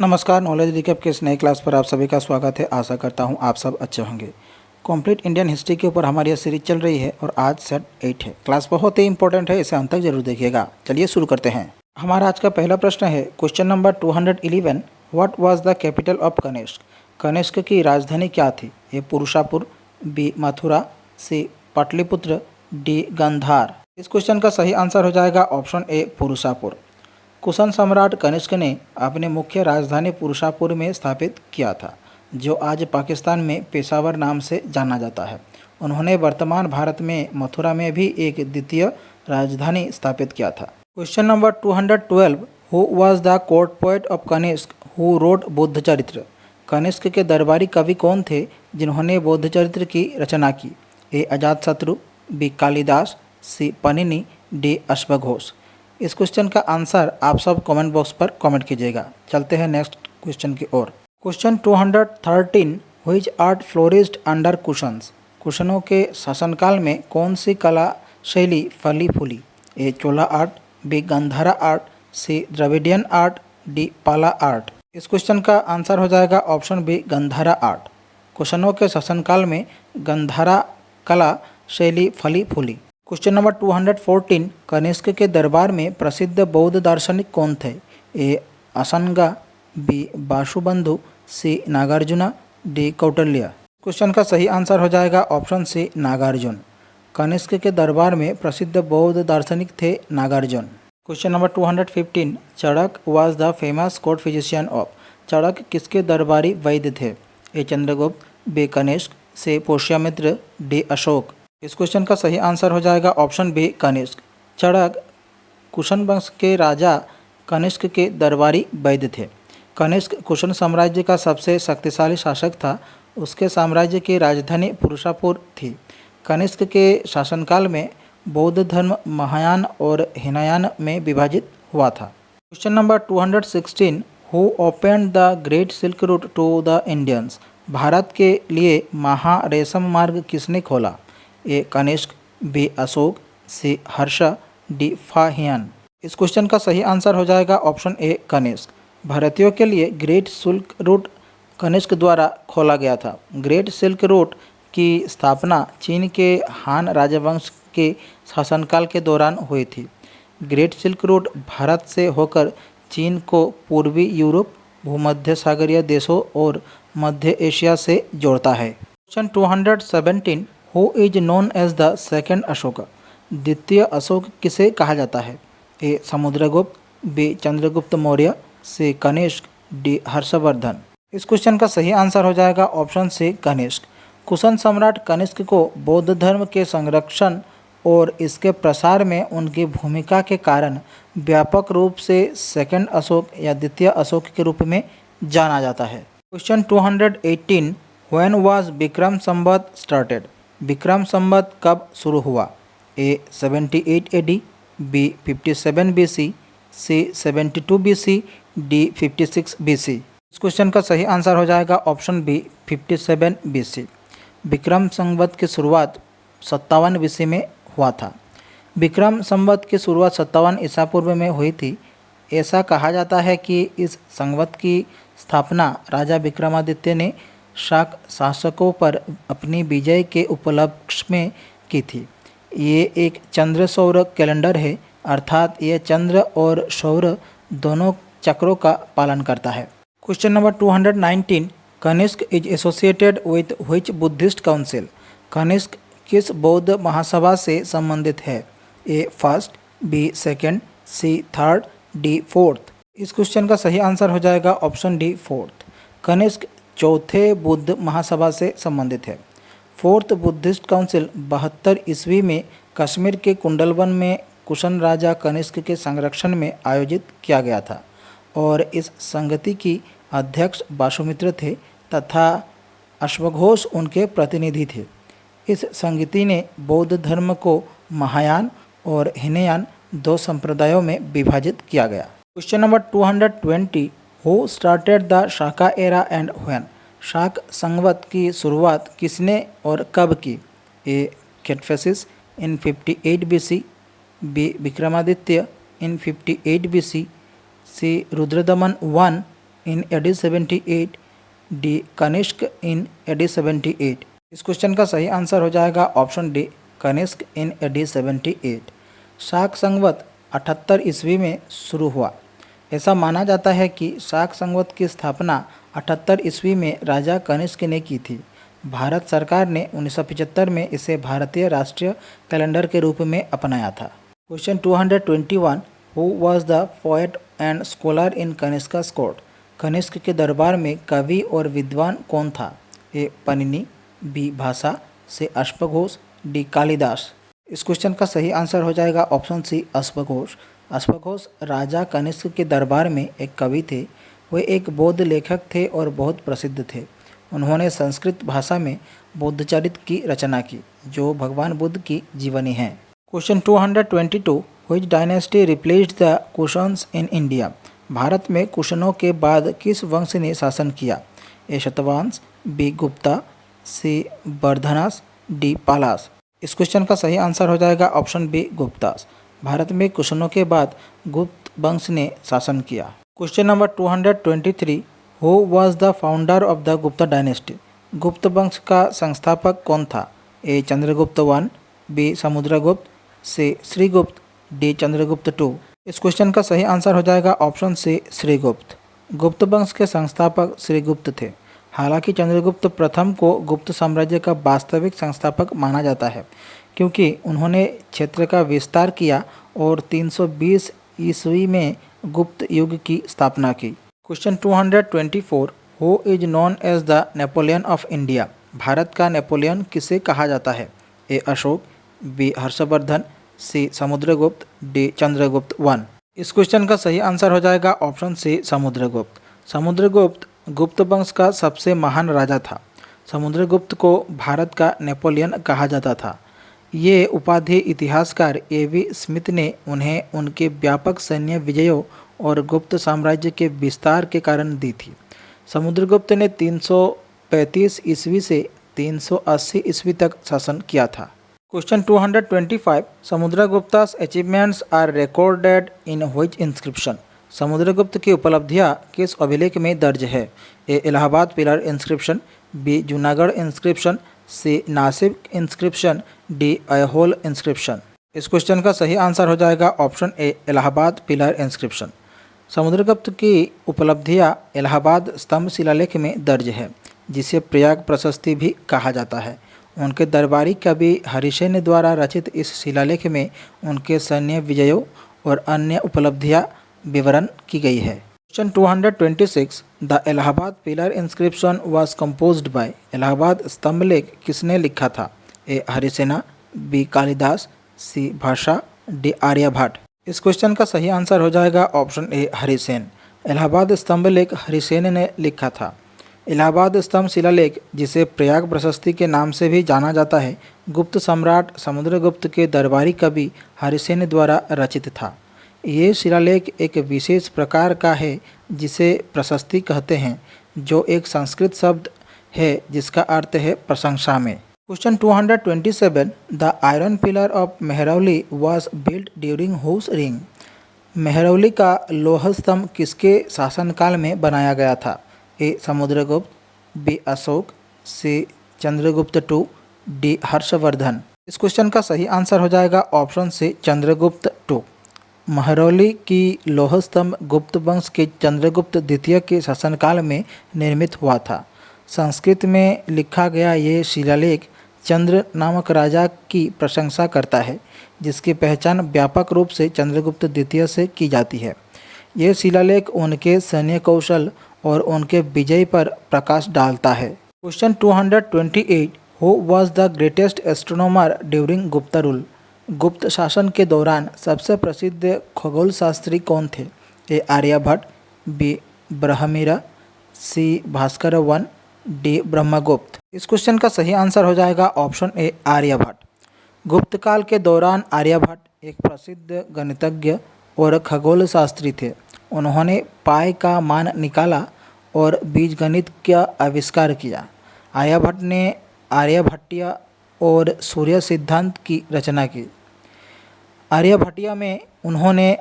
नमस्कार, knowledge recap के इस नए क्लास पर आप सभी का स्वागत है। आशा करता हूं आप सब अच्छे होंगे। कंप्लीट इंडियन हिस्ट्री के ऊपर हमारी यह सीरीज चल रही है और आज सेट 8 है। क्लास बहुत ही इंपॉर्टेंट है, इसे अंत तक जरूर देखिएगा। चलिए शुरू करते हैं। हमारा आज का पहला प्रश्न है question number 211। What was the capital of Kanishka? Kanishka की राजधानी क्या थी? A Purushapura, B Mathura, C Pataliputra, D Gandhara. इस क्वेश्चन का सही आंसर हो जाएगा ऑप्शन ए पुरुषापुर। कुषाण सम्राट कनिष्क ने अपने मुख्य राजधानी पुरुषापुर में स्थापित किया था, जो आज पाकिस्तान में पेशावर नाम से जाना जाता है। उन्होंने वर्तमान भारत में मथुरा में भी एक द्वितीय राजधानी स्थापित किया था। Question number 212। Who was the court poet of Kanishka who wrote Buddha Charita? Kanishka के दरबारी कवि कौन थे जिन्होंने बुद्ध चरित्र की रचना की? ए अजातशत्रु, बी कालिदास, सी पनिनी, डी अश्वघोष। इस क्वेश्चन का आंसर आप सब कमेंट बॉक्स पर कमेंट कीजिएगा। चलते हैं नेक्स्ट क्वेश्चन की ओर। Question 213। Which art flourished under Kushans? कुशनों के शासनकाल में कौन सी कला शैली फली फूली? A Chola art, B Gandhara art, C Dravidian art, D Pala art. इस क्वेश्चन का आंसर हो जाएगा ऑप्शन बी गंधारा आर्ट। कुशनों के शासनकाल में गंधारा कला शैली फली फूली। Question number 214। कनिष्क के दरबार में प्रसिद्ध बौद्ध दार्शनिक कौन थे? ए असंगा, बी बाशुबंधु, सी नागार्जुना, डी कौटिल्य। क्वेश्चन का सही आंसर हो जाएगा ऑप्शन सी नागार्जुन। कनिष्क के दरबार में प्रसिद्ध बौद्ध दार्शनिक थे Nagarjuna. Question number 215। Charak was the famous court physician of? Charak किसके दरबारी वैद्य थे? A Chandragupta, B Kanishka, C Pushyamitra, D Ashoka. इस क्वेश्चन का सही आंसर हो जाएगा ऑप्शन बी कनिष्क। चड़क कुषाण वंश के राजा कनिष्क के दरबारी वैद्य थे। कनिष्क कुषाण साम्राज्य का सबसे शक्तिशाली शासक था। उसके साम्राज्य की राजधानी पुरुषापुर थी। कनिष्क के शासनकाल में बौद्ध धर्म महायान और हीनयान में विभाजित हुआ था। Question number 216। Who opened the great silk route to the Indians? Bharat के लिए महारेशम मार्ग किसने खोला? A Kanishka, B Ashoka, C Harsha, D Fahien. इस क्वेश्चन का सही आंसर हो जाएगा ऑप्शन ए कनिष्क। भारतीयों के लिए ग्रेट सिल्क रूट कनिष्क द्वारा खोला गया था। ग्रेट सिल्क रूट की स्थापना चीन के हान राजवंश के शासनकाल के दौरान हुई थी। ग्रेट सिल्क रूट भारत से होकर चीन को पूर्वी यूरोप, भूमध्य सागरीय देशों और मध्य एशिया से जोड़ता है। Question 217। Who is known as the second Ashoka? द्वितीय अशोक किसे कहा जाता है? A Samudragupta, B Chandragupta Maurya, C Kanishka, D Harshavardhana. इस क्वेश्चन का सही आंसर हो जाएगा ऑप्शन सी कनिष्क। कुषाण सम्राट कनिष्क को बौद्ध धर्म के संरक्षण और इसके प्रसार में उनकी भूमिका के कारण व्यापक रूप से सेकेंड अशोक या द्वितीय अशोक के रूप में जाना जाता है। Question 218। When was Vikram Samvat started? Vikram Samvat कब शुरू हुआ? A 78 AD, B 57 BC, C 72 BC, D 56 BC। इस क्वेश्चन का सही आंसर हो जाएगा option B 57 BC। Vikram Samvat की शुरुआत 57 BC में हुआ था। विक्रम संवत की शुरुआत 57 ईसा पूर्व में हुई थी। ऐसा कहा जाता है कि इस संवत की स्थापना राजा विक्रमादित्य ने शाक शासकों पर अपनी विजय के उपलक्ष्य में की थी। ये एक चंद्र सौर कैलेंडर है, अर्थात ये चंद्र और सौर दोनों चक्रों का पालन करता है। Question number 219। Kanishka is associated with which Buddhist council? Kanishka किस बौद्ध महासभा से संबंधित है? A first, B second, C third, D fourth. इस क्वेश्चन का सही आंसर हो जाएगा ऑप्शन डी फोर्थ। कनिष्क चौथे बुद्ध महासभा से संबंधित है। फोर्थ बुद्धिस्ट काउंसिल 72 ईस्वी में कश्मीर के कुंडलवन में कुषाण राजा कनिष्क के संरक्षण में आयोजित किया गया था और इस संगति की अध्यक्ष बाशुमित्र थे तथा अश्वघोष उनके प्रतिनिधि थे। इस संगति ने बौद्ध धर्म को महायान और हीनयान दो संप्रदायों में विभाजित किया गया। Question number 220। Who started the Shaka era and when? Shaka Samvat की शुरुआत किसने और कब की? A Kadphises in 58 BC, B Vikramaditya in 58 BC, C Rudradaman I in AD 78, D Kanishka in AD 78। इस क्वेश्चन का सही आंसर हो जाएगा option D Kanishka in AD 78। शाक संवत 78 ईस्वी में शुरू हुआ। ऐसा माना जाता है कि शाक संवत की स्थापना 78 ईस्वी में राजा कनिष्क ने की थी। भारत सरकार ने 1975 में इसे भारतीय राष्ट्रीय कैलेंडर के रूप में अपनाया था। Question 221, who was the poet and scholar in Kanishka's court? Kanishka के दरबार में कवि और विद्वान कौन था? ए पनिनी, बी भाषा, सी अश्वघोष, डी कालिदास। इस क्वेश्चन का सही आंसर हो जाएगा ऑप्शन सी अश्वघोष। अश्वघोष राजा कनिष्क के दरबार में एक कवि थे। वे एक बौद्ध लेखक थे और बहुत प्रसिद्ध थे। उन्होंने संस्कृत भाषा में बुद्धचरित की रचना की, जो भगवान बुद्ध की जीवनी है। Question 222, which dynasty replaced the cushions in India? Bharat में कुशनों के बाद किस वंश ने शासन किया? ए शतवांश, बी गुप्ता, सी वर्धनास, डी पालास। इस क्वेश्चन का सही आंसर हो जाएगा ऑप्शन बी गुप्तास। भारत में कुशनों के बाद गुप्त वंश ने शासन किया। Question number 223, who was the founder of the Gupta dynasty? Gupta वंश का संस्थापक कौन था? A Chandragupta one, B Samudragupta, C Shrigupta, D Chandragupta two. इस क्वेश्चन का सही आंसर हो जाएगा ऑप्शन सी श्रीगुप्त। गुप्त वंश के संस्थापक श्रीगुप्त थे। हालांकि चंद्रगुप्त प्रथम को गुप्त साम्राज्य का वास्तविक संस्थापक माना जाता है, क्योंकि उन्होंने क्षेत्र का विस्तार किया और 320 ईस्वी में गुप्त युग की स्थापना की। Question 224, who is known as the Napoleon of India? Bharat का नेपोलियन किसे कहा जाता है? A Ashoka, B Harshavardhana, C Samudragupta, D Chandragupta one. इस क्वेश्चन का सही आंसर हो जाएगा ऑप्शन सी समुद्रगुप्त। समुद्रगुप्त गुप्त वंश का सबसे महान राजा था। समुद्रगुप्त को भारत का नेपोलियन कहा जाता था। ये उपाधि इतिहासकार A.V. स्मिथ ने उन्हें उनके व्यापक सैन्य विजयों और गुप्त साम्राज्य के विस्तार के कारण दी थी। समुद्रगुप्त ने 335 ईस्वी से 380 ईस्वी तक शासन किया था। Question 225, Samudragupta's achievements are recorded in which inscription? Samudragupta की उपलब्धियां किस अभिलेख में दर्ज है? A Allahabad pillar inscription, B Junagadh inscription, C Nashik inscription, D Aihole inscription. इस क्वेश्चन का सही आंसर हो जाएगा option A Allahabad pillar inscription. Samudragupta की उपलब्धियां इलाहाबाद स्तंभ शिलालेख में दर्ज है, जिसे प्रयाग प्रशस्ति भी कहा जाता है। उनके दरबारी कवि हरिसेन द्वारा रचित इस शिलालेख में उनके सैन्य विजयों और अन्य उपलब्धियां विवरण की गई है। Question 226, the Allahabad pillar inscription was composed bye? Allahabad स्तंभ लेख किसने लिखा था? ए हरिसेना, बी कालिदास, सी भाषा, डी आर्यभट्ट। इस क्वेश्चन का सही आंसर हो जाएगा ऑप्शन ए हरिसेन। इलाहाबाद स्तंभ लेख हरिसेन ने लिखा था। इलाहाबाद स्तंभ शिलालेख, जिसे प्रयाग प्रशस्ति के नाम से भी जाना जाता है, गुप्त सम्राट समुद्रगुप्त के दरबारी कवि हरिसेन द्वारा रचित था। ये शिलालेख एक विशेष प्रकार का है जिसे प्रशस्ति कहते हैं, जो एक संस्कृत शब्द है जिसका अर्थ है प्रशंसा में। Question 227, the iron pillar of Mehrauli was built during whose रिंग? मेहरौली का लोह स्तंभ किसके शासनकाल में बनाया गया था? A Samudragupta, B Ashoka, C Chandragupta two, D Harshavardhana. इस क्वेश्चन का सही आंसर हो जाएगा option C Chandragupta two. Mehrauli की लोह स्तंभ गुप्त वंश के चंद्रगुप्त द्वितीय के शासनकाल में निर्मित हुआ था। संस्कृत में लिखा गया ये शिलालेख चंद्र नामक राजा की प्रशंसा करता है, जिसकी पहचान व्यापक रूप से चंद्रगुप्त द्वितीय से की जाती है। ये शिलालेख उनके सैन्य कौशल और उनके विजय पर प्रकाश डालता है। Question 228, who was the greatest astronomer during Gupta rule? गुप्त शासन के दौरान सबसे प्रसिद्ध खगोल शास्त्री कौन थे? ए आर्यभट्ट, बी ब्रह्मीरा, सी भास्कर वन, डी ब्रह्मगुप्त। इस क्वेश्चन का सही आंसर हो जाएगा ऑप्शन ए आर्यभट्ट। गुप्त काल के दौरान आर्यभट्ट एक प्रसिद्ध गणितज्ञ और खगोल शास्त्री थे। उन्होंने पाई का मान निकाला और बीजगणित का आविष्कार किया। आर्यभट्ट ने आर्यभट्टीय और सूर्य सिद्धांत की रचना की। आर्यभट्टीय में उन्होंने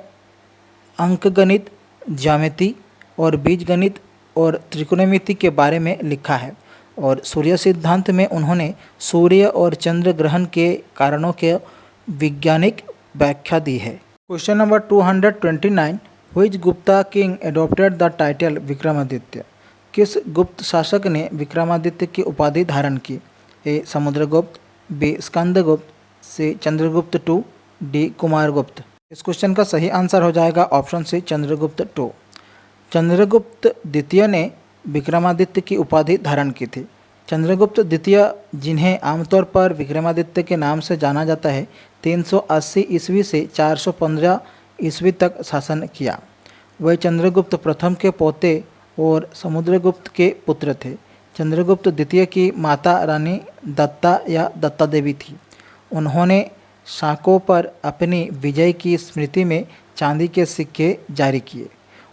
अंकगणित, ज्यामिति और बीजगणित और त्रिकोणमिति के बारे में लिखा है और सूर्य सिद्धांत में उन्होंने सूर्य और चंद्र ग्रहण के कारणों के वैज्ञानिक व्याख्या दी है। Question number 229, which Gupta king adopted the title Vikramaditya? किस गुप्त शासक ने विक्रमादित्य की उपाधि धारण की? A Samudragupta, B Skandagupta, C Chandragupta two, D Kumaragupta. इस क्वेश्चन का सही आंसर हो जाएगा option C Chandragupta two. Chandragupta द्वितीय ने विक्रमादित्य की उपाधि धारण की थी। चंद्रगुप्त द्वितीय, जिन्हें आमतौर पर विक्रमादित्य के नाम से जाना जाता है, 380 ईस्वी से 415 ईस्वी तक शासन किया। वह चंद्रगुप्त प्रथम के पोते और समुद्रगुप्त के पुत्र थे। चंद्रगुप्त द्वितीय की माता रानी दत्ता या दत्ता देवी थी। उन्होंने शाकों पर अपनी विजय की स्मृति में चांदी के सिक्के जारी किए।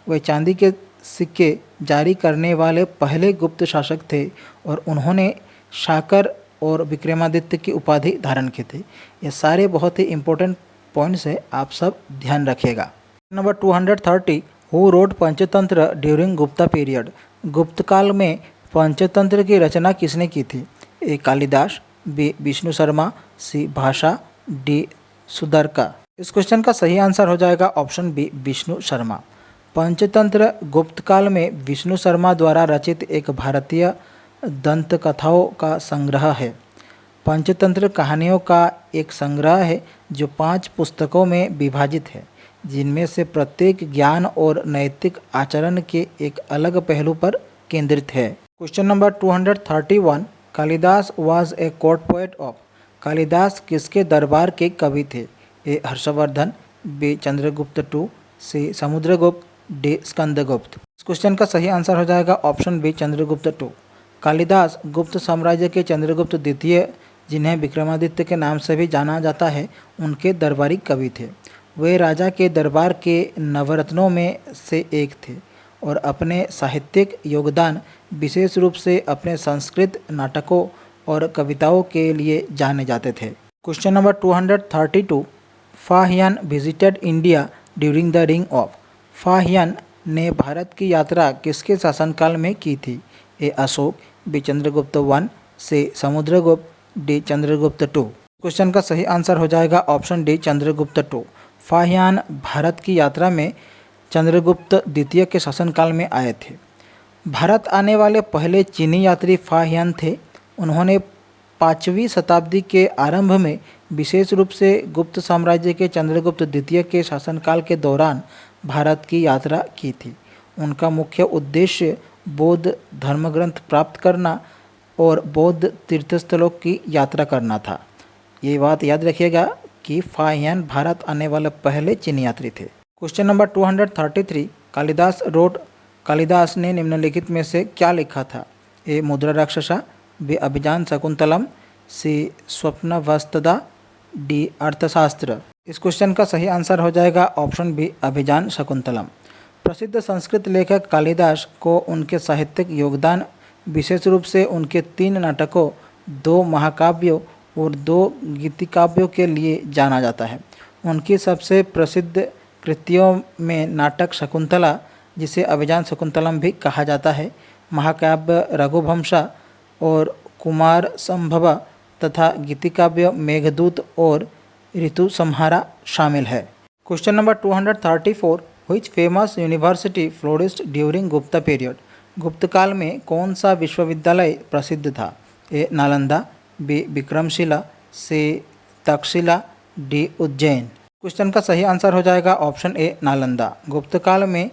वे चांदी के सिक्के जारी करने वाले पहले गुप्त शासक थे और उन्होंने शाकर और विक्रमादित्य की उपाधि धारण की थी। ये सारे बहुत ही इम्पोर्टेंट पॉइंट्स है, आप सब ध्यान रखिएगा। Number 230, who wrote Panchatantra during Gupta period? गुप्त काल में पंचतंत्र की रचना किसने की थी? ए कालिदास, बी विष्णु शर्मा, सी भाषा, डी सुदर्का। इस क्वेश्चन का सही आंसर हो जाएगा ऑप्शन बी विष्णु शर्मा। पंचतंत्र गुप्त काल में विष्णु शर्मा द्वारा रचित एक भारतीय दंत कथाओं का संग्रह है। पंचतंत्र कहानियों का एक संग्रह है जो 5 पुस्तकों में विभाजित है, जिनमें से प्रत्येक ज्ञान और नैतिक आचरण के एक अलग पहलू पर केंद्रित है। Question number 231, Kalidasa was a court poet of? Kalidasa किसके दरबार के कवि थे? A Harshavardhana, B Chandragupta two, C Samudragupta, D Skandagupta. इस क्वेश्चन का सही आंसर हो जाएगा option B Chandragupta two. Kalidasa Gupta साम्राज्य के चंद्रगुप्त द्वितीय, जिन्हें विक्रमादित्य के नाम से भी जाना जाता है, उनके दरबारी कवि थे। वे राजा के दरबार के नवरत्नों में से एक थे और अपने साहित्यिक योगदान, विशेष रूप से अपने संस्कृत नाटकों और कविताओं के लिए जाने जाते थे। Question number 232, Fahien visited India during the रिंग ऑफ? फाहियान ने भारत की यात्रा किसके शासनकाल में की थी? A Ashoka, B Chandragupta one, C Samudragupta, D Chandragupta two. Question का सही आंसर हो जाएगा option D Chandragupta two. Fahien Bharat की यात्रा में चंद्रगुप्त द्वितीय के शासनकाल में आए थे। भारत आने वाले पहले चीनी यात्री फाहियान थे। उन्होंने 5वीं शताब्दी के आरंभ में विशेष रूप से गुप्त साम्राज्य के चंद्रगुप्त द्वितीय के शासनकाल के दौरान भारत की यात्रा की थी। उनका मुख्य उद्देश्य बौद्ध धर्मग्रंथ प्राप्त करना और बौद्ध तीर्थस्थलों की यात्रा करना था। ये बात याद रखिएगा कि फाहियान भारत आने वाले पहले चीनी यात्री थे। क्वेश्चन नंबर 233, कालिदास ने निम्नलिखित में से क्या लिखा था? ए मुद्रा राक्षसा, बी अभिज्ञान शकुंतलम, सी स्वप्नवस्तदा, डी अर्थशास्त्र। इस क्वेश्चन का सही आंसर हो जाएगा ऑप्शन बी अभिज्ञान शकुंतलम। प्रसिद्ध संस्कृत लेखक कालिदास को उनके साहित्यिक योगदान, विशेष रूप से उनके 3 नाटकों, 2 महाकाव्यों और 2 गीतिकाव्यों के लिए जाना जाता है। उनकी सबसे प्रसिद्ध कृतियों में नाटक शकुंतला, जिसे अभिज्ञान शकुंतलम भी कहा जाता है, महाकाव्य रघुवंशा और कुमार संभवा तथा गीतिकाव्य मेघदूत और ऋतु संहारा शामिल है। Question number 234, which famous university flourished during Gupta period? गुप्त काल में कौन सा विश्वविद्यालय प्रसिद्ध था? ए नालंदा, बी विक्रमशिला, सी तक्षशिला, डी उज्जैन। क्वेश्चन का सही आंसर हो जाएगा ऑप्शन ए नालंदा। गुप्त काल में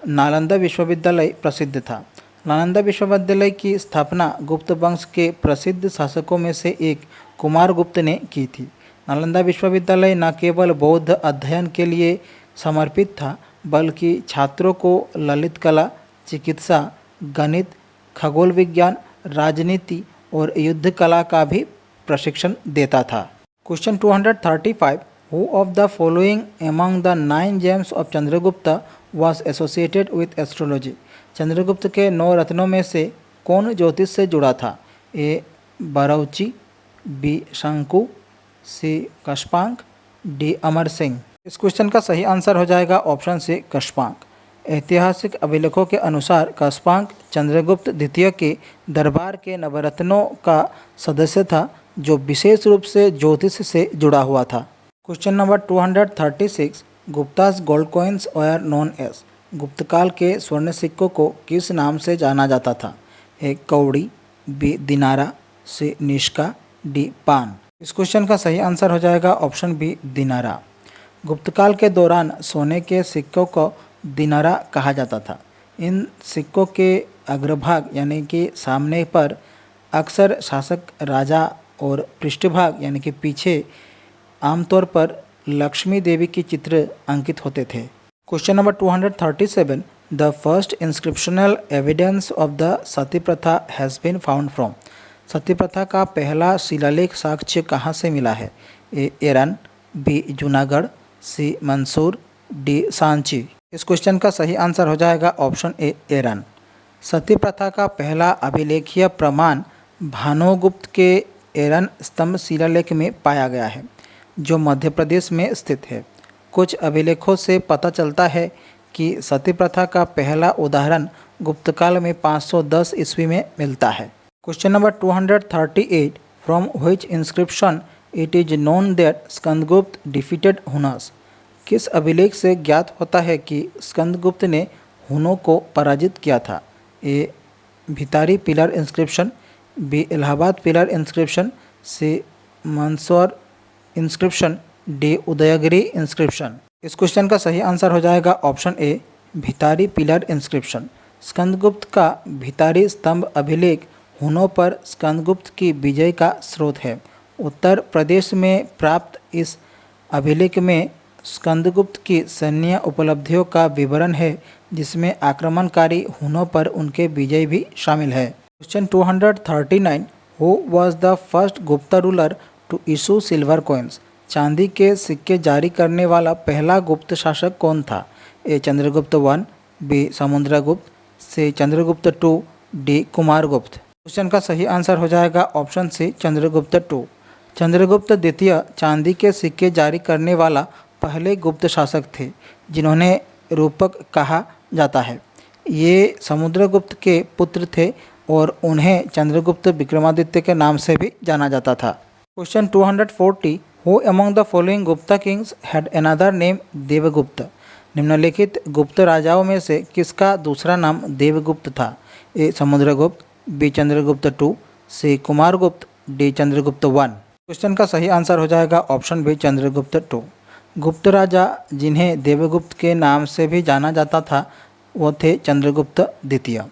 नालंदा विश्वविद्यालय प्रसिद्ध था। नालंदा विश्वविद्यालय की स्थापना गुप्त वंश के प्रसिद्ध शासकों में से एक कुमारगुप्त ने की थी। नालंदा विश्वविद्यालय न केवल बौद्ध अध्ययन के लिए समर्पित था, बल्कि छात्रों को ललित कला, चिकित्सा, गणित, खगोल विज्ञान, राजनीति और युद्ध कला का भी प्रशिक्षण देता था। Question 235, who of the following among the 9 James of Chandragupta was associated with astrology? Chandragupta के 9 रत्नों में से कौन ज्योतिष से जुड़ा था? ए बरौची, बी शंकु, सी कष्पांक, डी अमर सिंह। इस क्वेश्चन का सही आंसर हो जाएगा ऑप्शन सी कष्पांक। ऐतिहासिक अभिलेखों के अनुसार कस्पांक चंद्रगुप्त द्वितीय के दरबार के नवरत्नों का सदस्य था, जो विशेष रूप से ज्योतिष से जुड़ा हुआ था। Question number 236, Guptas gold coins were known as. गुप्तकाल के स्वर्ण सिक्कों को किस नाम से जाना जाता था? ए कौड़ी, बी दिनारा, सी निष्का, डी पान। इस क्वेश्चन का सही आंसर हो जाएगा ऑप्शन बी दिनारा। गुप्तकाल के दौरान सोने के सिक्कों को दिनारा कहा जाता था। इन सिक्कों के अग्रभाग यानी कि सामने पर अक्सर शासक, राजा और पृष्ठभाग यानी कि पीछे आमतौर पर लक्ष्मी देवी की चित्र अंकित होते थे। Question number 237, the first inscriptional evidence of the sati pratha has been found from. Sati प्रथा का पहला शिलालेख साक्ष्य कहाँ से मिला है? A Eran, B Junagadh, C Mansur, D Sanchi. इस क्वेश्चन का सही आंसर हो जाएगा ऑप्शन ए ईरान। सती प्रथा का पहला अभिलेखीय प्रमाण भानुगुप्त के ईरान स्तंभ शिलालेख में पाया गया है, जो मध्य प्रदेश में स्थित है। कुछ अभिलेखों से पता चलता है कि सती प्रथा का पहला उदाहरण गुप्तकाल में 510 ईस्वी में मिलता है। Question number 238, from which inscription it is known that Skandagupta defeated Huns. किस अभिलेख से ज्ञात होता है कि स्कंदगुप्त ने हुनों को पराजित किया था? A Bhitari pillar inscription, B Allahabad pillar inscription, C Mandsaur inscription, D Udayagiri inscription. इस क्वेश्चन का सही आंसर हो जाएगा option A Bhitari pillar inscription. Skandagupta का भितारी स्तंभ अभिलेख हुनों पर स्कंदगुप्त की विजय का स्रोत है। उत्तर प्रदेश में प्राप्त इस अभिलेख में स्कंदगुप्त की सैन्य उपलब्धियों का विवरण है, जिसमें आक्रमणकारी हुनों पर उनके विजय भी शामिल है। Question 239, who was the first Gupta ruler to issue silver coins. चांदी के सिक्के जारी करने वाला पहला गुप्त शासक कौन था? A Chandragupta 1, B Samudragupta, C Chandragupta 2, D Kumaragupta. Question का सही आंसर हो जाएगा ऑप्शन सी चंद्रगुप्त 2। चंद्रगुप्त द्वितीय चांदी के सिक्के जारी करने वाला पहले गुप्त शासक थे, जिन्होंने रूपक कहा जाता है। ये समुद्रगुप्त के पुत्र थे और उन्हें चंद्रगुप्त विक्रमादित्य के नाम से भी जाना जाता था। Question 240, who among the following Gupta Kings had another name Devagupta. निम्नलिखित गुप्त राजाओं में से किसका दूसरा नाम देवगुप्त था? A Samudragupta, B Chandragupta 2, C Kumaragupta, D Chandragupta 1। Question का सही आंसर हो जाएगा ऑप्शन बी चंद्रगुप्त 2। गुप्त राजा जिन्हें देवगुप्त के नाम से भी जाना जाता था, वो थे चंद्रगुप्त द्वितीय।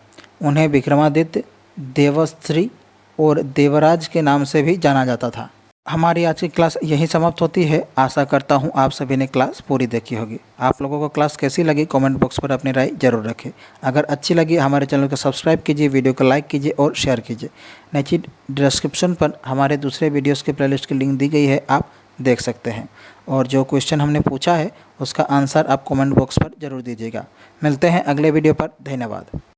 उन्हें विक्रमादित्य, देवश्री और देवराज के नाम से भी जाना जाता था। हमारी आज की क्लास यहीं समाप्त होती है। आशा करता हूँ आप सभी ने क्लास पूरी देखी होगी। आप लोगों को क्लास कैसी लगी कमेंट बॉक्स पर अपनी राय जरूर रखें। अगर अच्छी लगी हमारे चैनल को सब्सक्राइब कीजिए, वीडियो को लाइक कीजिए और शेयर कीजिए। नीचे डिस्क्रिप्शन पर हमारे दूसरे वीडियोज़ के प्लेलिस्ट की लिंक दी गई है, आप देख सकते हैं। और जो क्वेश्चन हमने पूछा है उसका आंसर आप कमेंट बॉक्स पर ज़रूर दीजिएगा। मिलते हैं अगले वीडियो पर। धन्यवाद।